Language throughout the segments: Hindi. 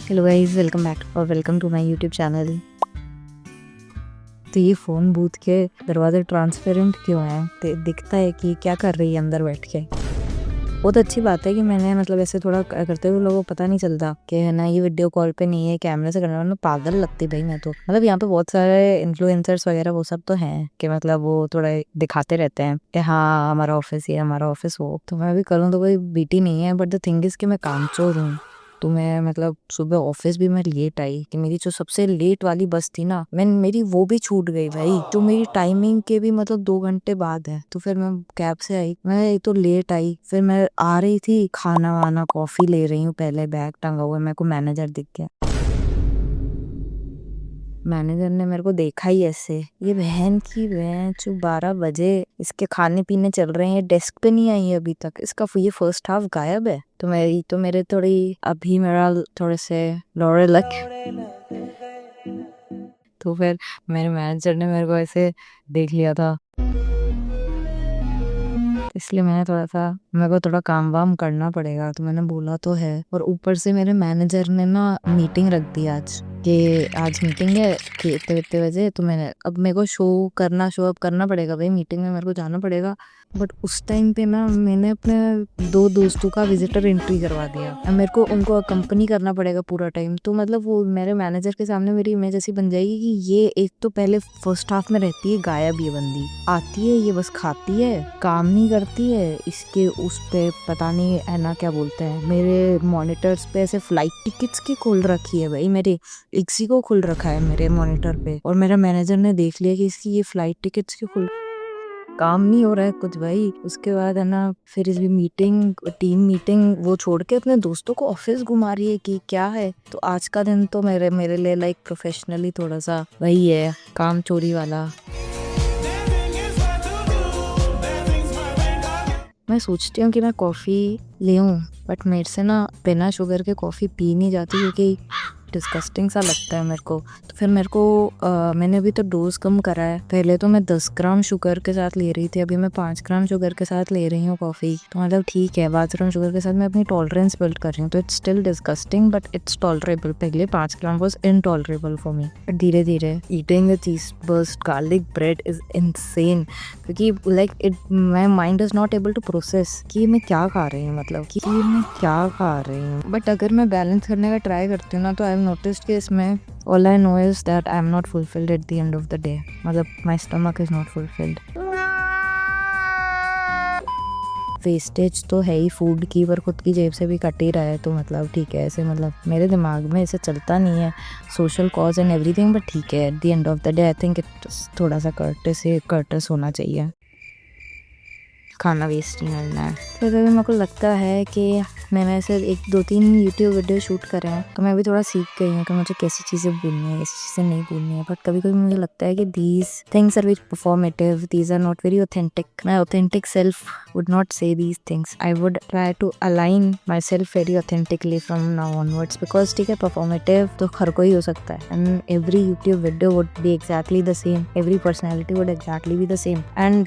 हेलो गाइस, वेलकम बैक और welcome to my YouTube channel. तो ये फ़ोन बूथ के दरवाजे ट्रांसपेरेंट क्यों हैं? दिखता है कि क्या कर रही है अंदर बैठ के। बहुत अच्छी बात है कि मैंने ऐसे थोड़ा करते हुए लोगों को पता नहीं चलता कि है ना, ये वीडियो कॉल पे नहीं है, कैमरे से करना। वरना पागल लगती भाई मैं तो। यहाँ पे बहुत सारे इन्फ्लुएंसर्स वगैरह वो सब तो हैं कि वो थोड़ा दिखाते रहते हैं कि हाँ हमारा ऑफिस ये, हमारा ऑफिस वो। तो मैं भी करूँ तो कोई बीटी नहीं है, बट द थिंग इज कि मैं कामचोर हूँ। तो मैं सुबह ऑफिस भी मैं लेट आई कि मेरी जो सबसे लेट वाली बस थी ना, मेरी वो भी छूट गई भाई, जो मेरी टाइमिंग के भी 2 घंटे बाद है। तो फिर मैं कैब से आई, मैं एक तो लेट आई, फिर मैं आ रही थी खाना वाना कॉफी ले रही हूँ, पहले बैग टंगा हुआ है, मेरे को मैनेजर दिख गया। मैनेजर ने मेरे को देखा ही ऐसे, ये बहन की बहन जो 12 बजे इसके खाने पीने चल रहे हैं, डेस्क पे नहीं आई है अभी तक, इसका ये फर्स्ट हाफ गायब है। तो मेरे थोड़ी अभी मेरा थोड़े से लॉरे लक। तो फिर मेरे मैनेजर ने मेरे को ऐसे देख लिया था, इसलिए मैंने मेरे को थोड़ा काम वाम करना पड़ेगा, तो मैंने बोला तो है। और ऊपर से मेरे मैनेजर ने ना मीटिंग रख दी आज कि आज मीटिंग है कि इतने इतने बजे। तो अब मेरे को शो अप करना पड़ेगा भाई, मीटिंग में मेरे को जाना पड़ेगा। बट उस टाइम पे ना मैंने अपने 2 दोस्तों का विजिटर एंट्री करवा दिया। अब मेरे को उनको अकम्पनी करना पड़ेगा पूरा टाइम। तो वो मेरे मैनेजर के सामने मेरी इमेज ऐसी बन जाएगी कि ये एक तो पहले फर्स्ट हाफ में रहती है गायब, ये बंदी आती है, ये बस खाती है, काम नहीं करती है। इसके उस पे पता नहीं है ना क्या बोलते हैं, मेरे मॉनिटर्स पे ऐसे फ्लाइट टिकट्स की खोल रखी है भाई, मेरे इक्सी को खुल रखा है मेरे मॉनिटर पे। और मेरा मैनेजर ने देख लिया कि इसकी ये फ्लाइट टिकट्स क्यों खुल, काम नहीं हो रहा है कुछ भाई। उसके बाद है ना, फिर इस टीम मीटिंग वो छोड़ के अपने दोस्तों को ऑफिस घुमा रही है कि क्या है। तो आज का दिन तो मेरे लिए लाइक प्रोफेशनली थोड़ा सा वही है, काम चोरी वाला। मैं सोचती हूँ कि मैं कॉफ़ी ले आऊँ, बट मेरे से ना बिना शुगर के कॉफ़ी पी नहीं जाती, क्योंकि डिस्गस्टिंग सा लगता है मेरे को। तो फिर मैंने अभी तो डोज कम करा है। पहले तो मैं 10 ग्राम शुगर के साथ ले रही थी, अभी मैं 5 ग्राम शुगर के साथ ले रही हूँ कॉफ़ी। तो ठीक है, 5 ग्राम शुगर के साथ मैं अपनी टॉलरेंस बिल्ड कर रही हूँ। तो it's still disgusting but it's tolerable. पहले 5 gram was intolerable for me, but धीरे धीरे eating the cheese burst garlic bread is insane, क्योंकि my mind is not able to process कि मैं क्या खा रही हूँ, बट अगर मैं बैलेंस करने का ट्राई करती हूँ ना, तो आई हैव नोटिस्ड कि इसमें all I know is that I am not fulfilled at the end of the day. My stomach is not fulfilled. Wastage तो है ही फूड की, पर खुद की जेब से भी कट ही रहा है। तो ठीक है, ऐसे मेरे दिमाग में ऐसे चलता नहीं है social cause and everything, but ठीक है, at the end of the day I think थोड़ा सा कर्टस होना चाहिए, खाना वेस्ट नहीं करना है। तो कभी मेरे को लगता है कि मैंने ऐसे 1-2-3 यूट्यूब वीडियो शूट करे हैं, तो मैं भी थोड़ा सीख गई हूँ कि मुझे कैसी चीज़ें बोलनी है, कैसी चीज़ें नहीं बोलनी है। बट कभी कभी मुझे लगता है कि these things are very performative, these are not very authentic. My authentic self would not say these things. I would try to align my self very authentically from now onwards, because ठीक है, परफॉर्मेटिव तो हर कोई हो सकता है, and every YouTube video would be exactly the same, every personality would exactly be the same, and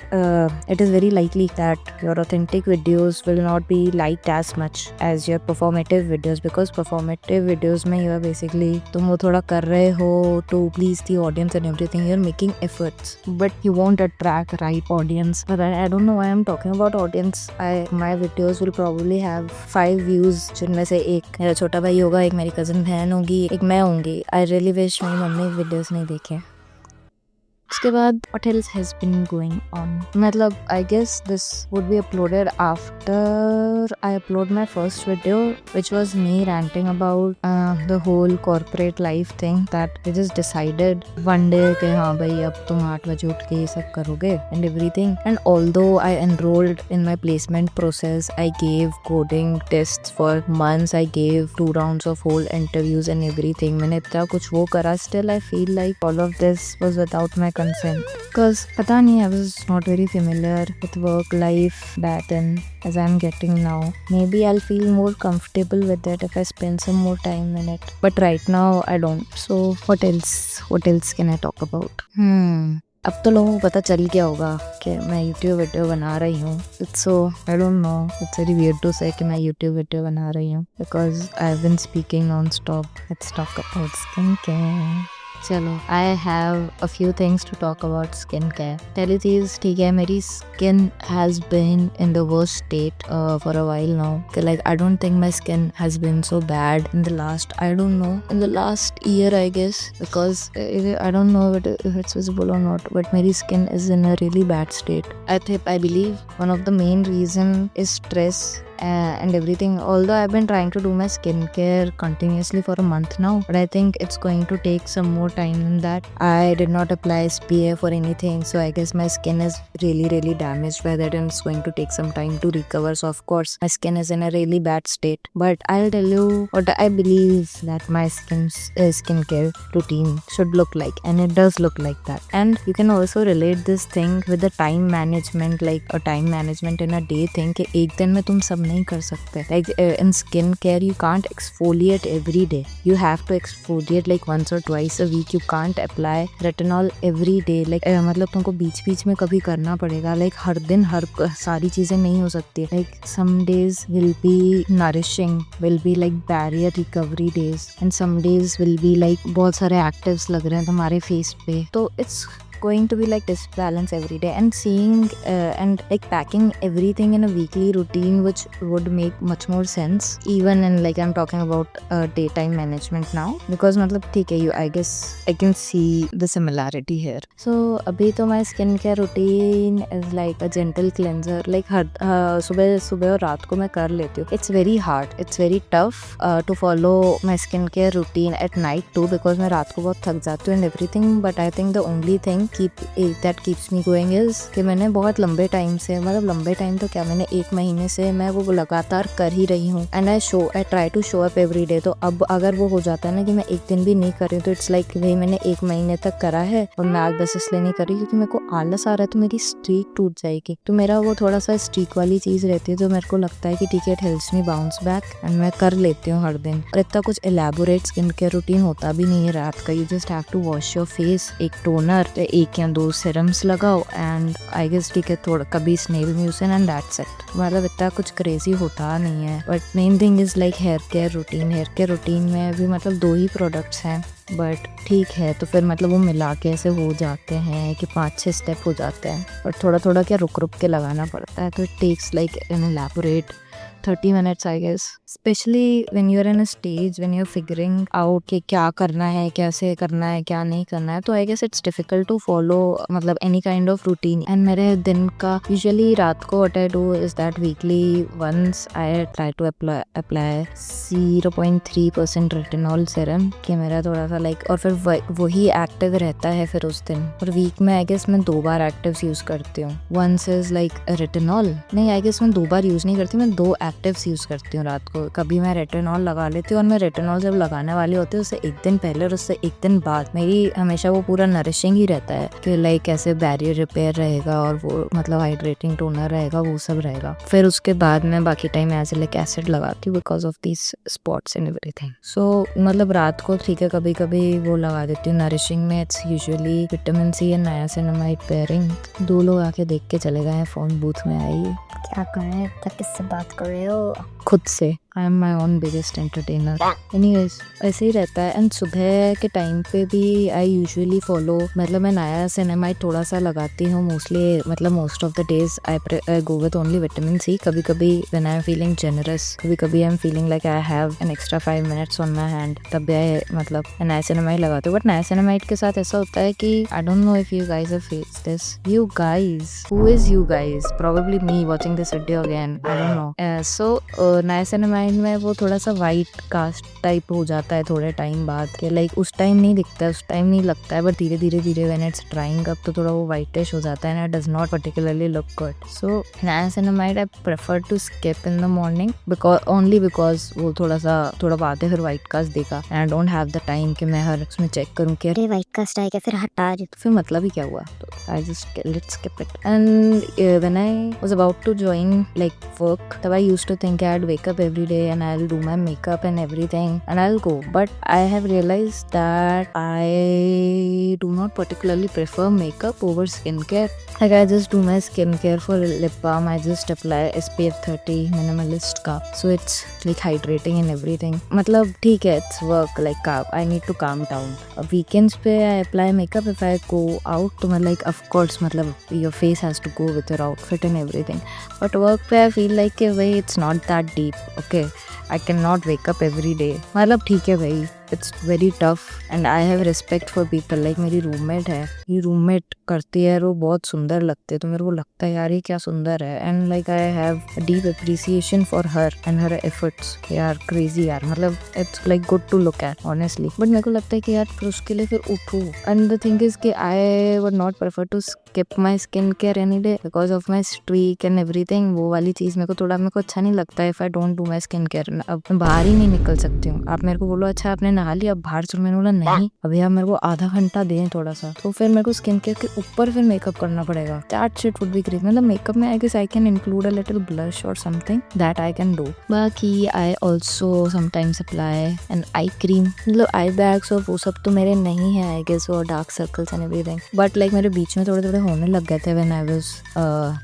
it is very likely that your authentic videos will not be liked as much as your performative videos, because performative videos में you are basically तुम वो थोड़ा कर रहे हो to please the audience and everything, you're making efforts but you won't attract right audience. But I don't know why I'm talking about audience. My videos will probably have 5 views, जिनमें से एक मेरा छोटा भाई होगा, एक मेरी कजिन बहन होगी, एक मैं होंगी। I really wish मेरी मम्मी वीडियोस नहीं देखे। उसके बाद what else has been going on? I guess this would be uploaded after I upload my first video, which was me ranting about the whole corporate life thing, that I just decided one day कि हाँ भाई अब तुम 8 बजे उठ के ये सब करोगे and everything. And although I enrolled in my placement process, I gave coding tests for months, I gave 2 rounds of whole interviews and everything. मैंने इतना कुछ वो करा, still I feel like all of this was without my consent, because पता नहीं, I was not very familiar with work life back then as I'm getting now. Maybe I'll feel more comfortable with it if I spend some more time in it, but right now I don't. So what else can I talk about? अब तो लोगों को पता चल गया होगा कि मैं यूट्यूब वीडियो बना रही हूँ। It's so I don't know, it's very weird to say कि मैं यूट्यूब वीडियो बना रही हूँ because I have been speaking non stop. Let's talk about skin care. चलो, I have a few things to talk about skin care. पहली चीज़, ठीक है, मेरी skin has been in the worst state for a while now. Like I don't think my skin has been so bad in the last, I don't know, in the last year I guess, because I don't know if it's visible और नॉट, बट मेरी skin is in a really bad state. I believe one of the main reason is stress and everything. Although I've been trying to do my skincare continuously for a month now, but I think it's going to take some more time than that. I did not apply SPF or anything, so I guess my skin is really damaged by that, and it's going to take some time to recover. So of course my skin is in a really bad state, but I'll tell you what I believe that my skincare routine should look like, and it does look like that. And you can also relate this thing with the time management, like a time management in a day thing कि एक दिन में तुम सब नहीं कर सकते. Like in skincare you can't exfoliate every day. You have to exfoliate like once or twice a week. You can't apply retinol every day. Like मतलब तुमको बीच बीच में कभी करना पड़ेगा. Like हर दिन हर सारी चीजें नहीं हो सकती. Like some days will be nourishing, will be like barrier recovery days, and some days will be like बहुत सारे actives लग रहे हैं तुम्हारे face पे. तो it's going to be like disbalance every day, and seeing and like packing everything in a weekly routine which would make much more sense, even in like I'm talking about daytime management now, because मतलब ठीक है, I guess I can see the similarity here. So अभी तो my skincare routine is like a gentle cleanser, like हर सुबह और रात को मैं कर लेती हूँ. It's very hard, it's very tough to follow my skincare routine at night too, because मैं रात को बहुत थक जाती हूँ and everything, but I think the only thing that keeps me going is कि मैंने बहुत लंबे टाइम से, मतलब लंबे टाइम तो क्या, मैंने 1 महीने से मैं वो लगातार कर ही रही हूँ, and I try to show up every day. तो अब अगर वो हो जाता है ना कि मैं एक दिन भी नहीं कर रही हूँ, तो इट्स लाइक भाई मैंने 1 महीने तक करा है और मैं आज बस इसलिए नहीं कर रही क्योंकि मेरे को आलस आ रहा है, तो मेरी स्ट्रीक टूट जाएगी. तो मेरा वो थोड़ा सा स्ट्रीक वाली चीज रहती है, जो मेरे को लगता है कि ठीक है, it helps me bounce back, and मैं कर लेती हूँ हर दिन. और इतना कुछ एलैबोरेट स्किन केयर रूटीन होता भी नहीं है रात का. You just have to wash your face, एक टोनर, 1 या 2 सीरम्स लगाओ, एंड आई गेस ठीक है, थोड़ा कभी snail mucin, and that's it. मतलब इतना कुछ क्रेजी होता नहीं है. But main thing is like hair care routine में भी मतलब 2 ही प्रोडक्ट्स हैं, बट ठीक है, तो फिर मतलब वो मिला के ऐसे हो जाते हैं कि 5-6 स्टेप हो जाते हैं, और थोड़ा क्या रुक के लगाना पड़ता है. तो it takes like an elaborate 30 minutes I guess, especially when you're in a stage when you're figuring out कि क्या करना है, कैसे करना है, क्या नहीं करना है. तो I guess it's difficult to follow मतलब any kind of routine. And मेरे दिन का usually रात को what I do is that weekly once I try to apply 0.3% retinol serum कि मेरा थोड़ा सा like, और फिर वही एक्टिव रहता है फिर उस दिन. और वीक में I guess मैं 2 बार एक्टिव्स यूज करती हूँ. Once is like retinol, नहीं I guess मैं 2 बार यूज नहीं करती, मैं 2 एक्टिव्स यूज करती हूँ रात को. कभी मैं रेटिनॉल लगा लेती हूँ, और मैं रेटिनॉल जब लगाने वाली होती है उससे 1 दिन पहले और उससे 1 दिन बाद मेरी हमेशा वो पूरा नरिशिंग ही रहता है कि लाइक कैसे बैरियर रिपेयर रहेगा, और वो मतलब हाइड्रेटिंग टोनर रहेगा, वो सब रहेगा. फिर उसके बाद मैं बाकी टाइम एसिलिक एसिड लगाती हूँ because of these spots and everything. So मतलब रात को ठीक है, कभी कभी वो लगा देती हूँ नरिशिंग में. It's usually vitamin C and niacinamide pairing. 2 लोग आके देख के चले गए हैं फोन बूथ में. आई क्या करें, किससे बात कर रहे हो? खुद से. I am my own biggest entertainer. Anyways ऐसे ही रहता है. एंड सुबह के टाइम पे भी आई यूजुअली फॉलो, मतलब मैं नायासिनामाइड थोड़ा सा लगाती हूँ मोस्टली, मतलब most of the days I go with only vitamin C. कभी कभी when I am feeling generous, कभी कभी I am feeling like I have an extra 5 minutes on my hand, तब भी आई मतलब नायासिनामाइड लगाती हूँ. बट नायासिनामाइड के साथ ऐसा होता है कि आई don't know if you guys have faced this. You guys, who is you guys? Probably me watching this video again, I don't no. So niacinamide में वो थोड़ा सा वाइट कास्ट टाइप हो जाता है थोड़े टाइम बाद के. लाइक उस टाइम नहीं दिखता है, उस टाइम नहीं लगता है, बट धीरे धीरे व्हेन इट्स ड्राइंग अप तो थोड़ा वो वाइटिश हो जाता है, and it does not particularly look good. So niacinamide I prefer to skip in the morning because वो थोड़ा बाद है फिर वाइट कास्ट देगा, and I don't have the time कि मैं हर उसमें चेक करूँ कि अरे वाइट कास्ट आएगा फिर हटा दे, तो फिर मतलब ही क्या हुआ. तो I just let's skip it. And when I was about to join like work, तब I used to think I would wake up every day and I'll do my makeup and everything and I'll go. But I have realized that I do not particularly prefer makeup over skincare. Like I just do my skincare for lip balm. I just apply SPF 30 minimalist का, so it's like hydrating and everything. मतलब ठीक है, it's work, like I need to calm down. Weekends पे I apply makeup. If I go out तो मैं like of course मतलब your face has to go with your outfit and everything. But work पे I feel like कि भाई it's not that deep. Okay, I cannot wake up every day. मतलब ठीक है भाई, it's very tough and I have respect for people. Like मेरी रूममेट है, ये रूममेट करती है और वो बहुत सुंदर लगती है, तो मेरे को लगता है यार ये क्या सुंदर है, and like I have a deep appreciation for her and her efforts. यार crazy यार, मतलब it's like good to look at honestly. But मेरे को लगता है कि यार फिर उसके लिए फिर उठूँ, and the thing is कि I would not prefer to skip my skincare any day because of my streak and everything. वो वाली चीज़ मेरे को अच्छा नहीं लगता है if I don't do my skincare. अब मैं बाहर ही नहीं निकल सकती हूँ. आप मेरे को बोलो अच्छा आपने नहा लिया अब बाहर चलो, मैंने बोला नहीं अभी आप मेरे को आधा घंटा दें थोड़ा सा, तो फिर मेरे को स्किन केयर के ऊपर फिर मेकअप करना पड़ेगा. That shit would be great. मतलब मेकअप में I guess I can include a little blush और something that I can do. बाकी I also sometimes apply an eye cream. मतलब आई बैग्स और वो सब तो मेरे नहीं है आई गेस, और dark circles and everything. But like मेरे बीच में थोड़े थोड़े होने लग गए थे when I was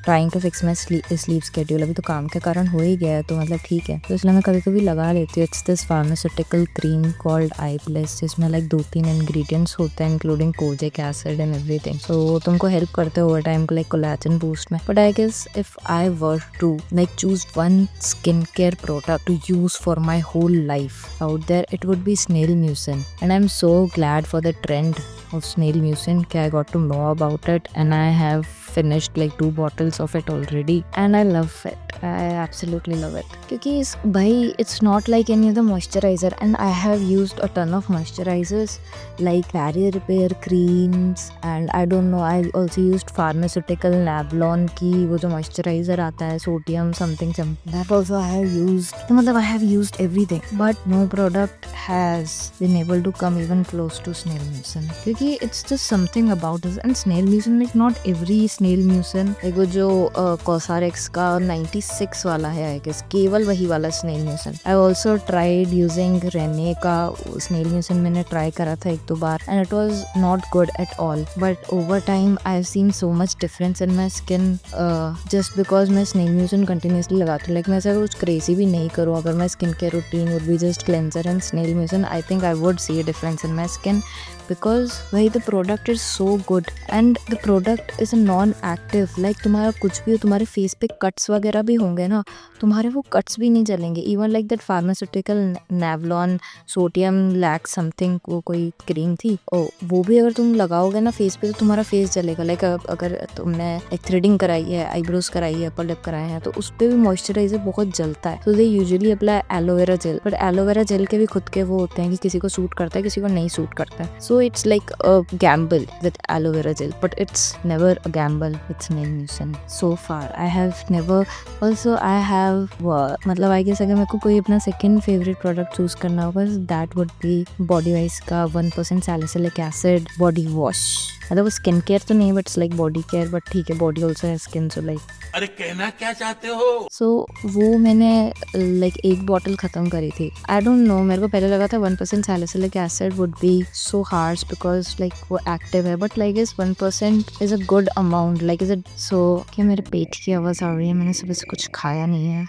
trying to fix my sleep schedule. अभी तो काम के कारण हो ही गया है तो मतलब ठीक है, तो इसलिए मैं कभी कभी लगा लेती हूँ. It's this pharmaceutical cream called eye plus, जिसमें लाइक 2-3 इंग्रेडिएंट्स होते हैं including kojic acid and everything. So वो तुमको हेल्प करते हैं ओवर टाइम को लाइक कोलेजन बूस्ट में. But I guess if I were to like choose one skin care product to use for my whole life out there, it would be snail mucin. And I am so glad for the trend of snail mucin. I got to know about it and I have finished like 2 bottles of it already and I love it. I absolutely love it क्योंकि भाई it's not like any other moisturizer and I have used a ton of moisturizers like barrier repair creams and I don't know, I also used pharmaceutical Navlon की वो जो moisturizer आता है sodium something that also I have used. तो मतलब I have used everything but no product has been able to come even close to snail mucin क्योंकि it's just something about this. And snail mucin, like not every snail mucin, like वो जो Cosrx का 96 वाला है I guess, केवल वही वाला snail mucin. I also tried using Rene का snail mucin, मैंने try करा था 1-2 बार and it was not good at all. But over time I've seen so much difference in my skin just because मैं snail mucin continuously लगाती हूँ. Like मैं ऐसा कुछ crazy भी नहीं करूँ, अगर my skincare routine would be just cleanser and snail mucin, I think I would see a difference in my skin because भाई the product is so good and the product is a non-active. like तुम्हारा कुछ भी हो, तुम्हारे फेस पे कट्स वगैरह भी होंगे ना, तुम्हारे वो कट्स भी नहीं चलेंगे. Even like that pharmaceutical Navlon sodium lakhs something, वो कोई क्रीम थी, वो भी अगर तुम लगाओगे ना फेस पे तो तुम्हारा फेस जलेगा. लाइक अगर तुमने एक थ्रेडिंग कराई है, आईब्रोज कराई है, अपर लिप कराए हैं, तो उस पर भी मॉइस्चराइजर बहुत जलता है. तो they usually apply aloe vera gel, but aloe vera gel के भी खुद के वो होते हैं कि किसी को सूट करता है किसी को नहीं सूट करता है. So it's like a gamble with aloe vera gel, but it's never a gamble with snail mucin. So far I have never. Also I have मतलब I guess अगर मेरे को कोई अपना second favorite product choose करना होगा, that would be Body Wise का 1% salicylic acid body wash. मतलब वो स्किन केयर तो नहीं but like body care, but ठीक है बॉडी ऑल्सो है स्किन, सो लाइक अरे कहना क्या चाहते हो. सो वो मैंने लाइक 1 बॉटल खत्म करी थी. आई डोंट नो, मेरे को पहले लगा था 1% salicylic acid would be so harsh because like वो एक्टिव है, but like is 1% is a good amount. Like is it so क्या मेरे पेट की आवाज़ आ रही है, मैंने सुबह से कुछ खाया नहीं है.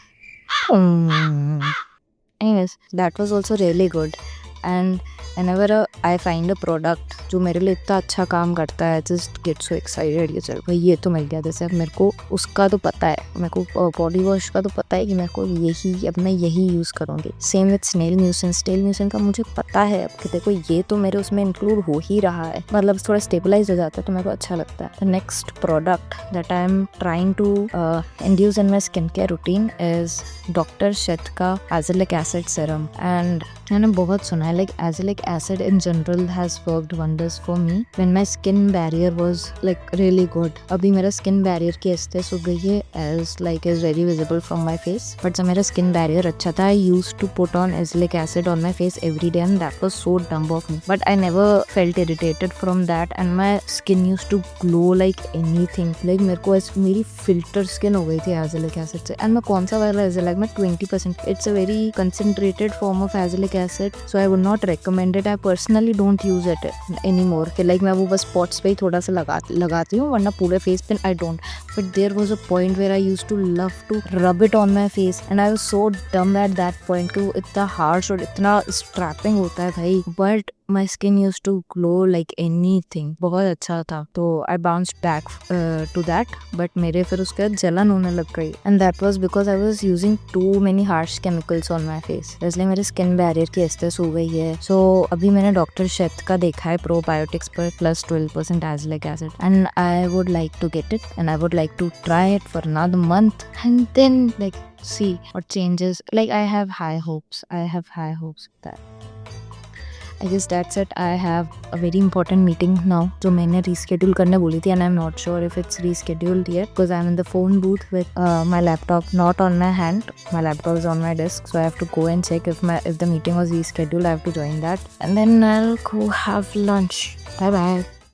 Anyways, that was also really good. And whenever I find a product जो मेरे लिए इतना अच्छा काम करता है, just get so excited कि चल भाई ये तो मिल गया. जैसे अब मेरे को उसका तो पता है, मेरे को बॉडी वॉश का तो पता है कि मेरे को यही अब मैं यही यूज़ करूँगी. सेम विथ स्नेल म्यूसिन का मुझे पता है अब कि देखो ये तो मेरे उसमें इंक्लूड हो ही रहा है, मतलब थोड़ा स्टेबलाइज हो जाता है तो मेरे को अच्छा लगता है. The next product that I am trying to induce in my skin care routine is doctor Sheth का एजिलिक एसिड सीरम. एंड मैंने बहुत सुना है like azelaic acid in general has worked wonders for me when my skin barrier was like really good. अभी मेरा skin barrier की aesthetic हो गई है as like is very visible from my face. But जब मेरा skin barrier अच्छा था, I used to put on azelaic acid on my face every day and that was so dumb of me. But I never felt irritated from that and my skin used to glow like anything. Like मेरे को मेरी filter skin हो गई थी azelaic acid से. And मैं कौन सा वाला azelaic मैं 20%. It's a very concentrated form of azelaic acid, so I would not recommend it. I personally don't use it anymore. कि like मैं वो बस spots पे ही थोड़ा सा लगाती हूँ, वरना पूरे face पे I don't. But there was a point where I used to love to rub it on my face and I was so dumb at that point कि वो इतना harsh और इतना strapping होता है भाई. But my skin used to glow like anything. बहुत अच्छा था. तो I bounced back to that. But मेरे फिर उसके बाद जलन होने लग गई. And that was because I was using too many harsh chemicals on my face. इसलिए मेरे skin barrier की aesthetic हो गई है. So अभी मैंने डॉक्टर शेथ का देखा है probiotics पर plus 12% azelaic acid. And I would like to get it. And I would like to try it for another month. And then like see what changes. Like I have high hopes. I have high hopes of that. I guess that's it. I have a very important meeting now जो मैंने reschedule करने बोली थी and I'm not sure if it's rescheduled yet because I'm in the phone booth with my laptop not on my hand. My laptop is on my desk, so I have to go and check if the meeting was rescheduled. I have to join that and then I'll go have lunch. Bye bye.